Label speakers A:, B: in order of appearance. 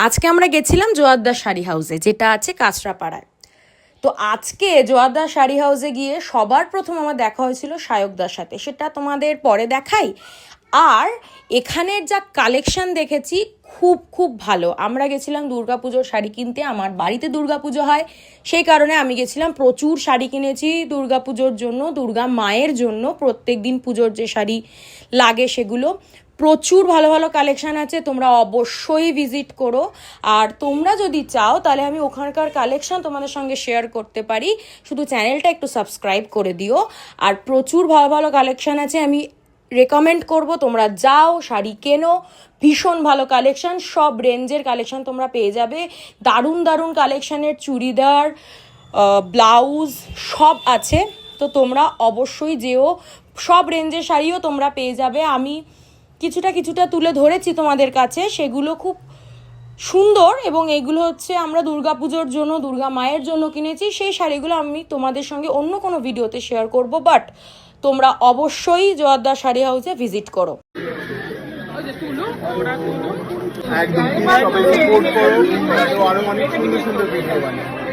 A: আজকে আমরা গেছিলাম জোয়ারদার শাড়ি হাউসে, যেটা আছে কাঁচরাপাড়ায়। তো আজকে জোয়ারদার শাড়ি হাউসে গিয়ে সবার প্রথম আমার দেখা হয়েছিল সায়কদার সাথে, সেটা তোমাদের পরে দেখাই। আর এখানের যা কালেকশন দেখেছি খুব খুব ভালো। আমরা গেছিলাম দুর্গাপুজোর শাড়ি কিনতে, আমার বাড়িতে দুর্গাপুজো হয়, সেই কারণে আমি গেছিলাম। প্রচুর শাড়ি কিনেছি দুর্গাপুজোর জন্য, দুর্গা মায়ের জন্য, প্রত্যেক দিন পুজোর যে শাড়ি লাগে সেগুলো। প্রচুর ভালো ভালো কালেকশান আছে, তোমরা অবশ্যই ভিজিট করো। আর তোমরা যদি চাও তাহলে আমি ওখানকার কালেকশান তোমাদের সঙ্গে শেয়ার করতে পারি, শুধু চ্যানেলটা একটু সাবস্ক্রাইব করে দিও। আর প্রচুর ভালো ভালো কালেকশান আছে, আমি রেকমেন্ড করব তোমরা যাও, শাড়ি কেনো। ভীষণ ভালো কালেকশান, সব রেঞ্জের কালেকশান তোমরা পেয়ে যাবে। দারুণ দারুণ কালেকশানের চুড়িদার, ব্লাউজ সব আছে। তো তোমরা অবশ্যই যেও, সব রেঞ্জের শাড়িও তোমরা পেয়ে যাবে। আমি কিছুটা তুলে ধরেছি তোমাদের কাছে, সেগুলো খুব সুন্দর। এবং এগুলো হচ্ছে আমরা দুর্গাপুজোর জন্য, দুর্গা মায়ের জন্য কিনেছি। সেই শাড়িগুলো আমি তোমাদের সঙ্গে অন্য কোনো ভিডিওতে শেয়ার করব, বাট তোমরা অবশ্যই জোয়ারদার শাড়ি হাউসে ভিজিট করো।
B: একদম, সবাই সাপোর্ট করো, আরো অনেক সুন্দর সুন্দর ভিডিও বানায়।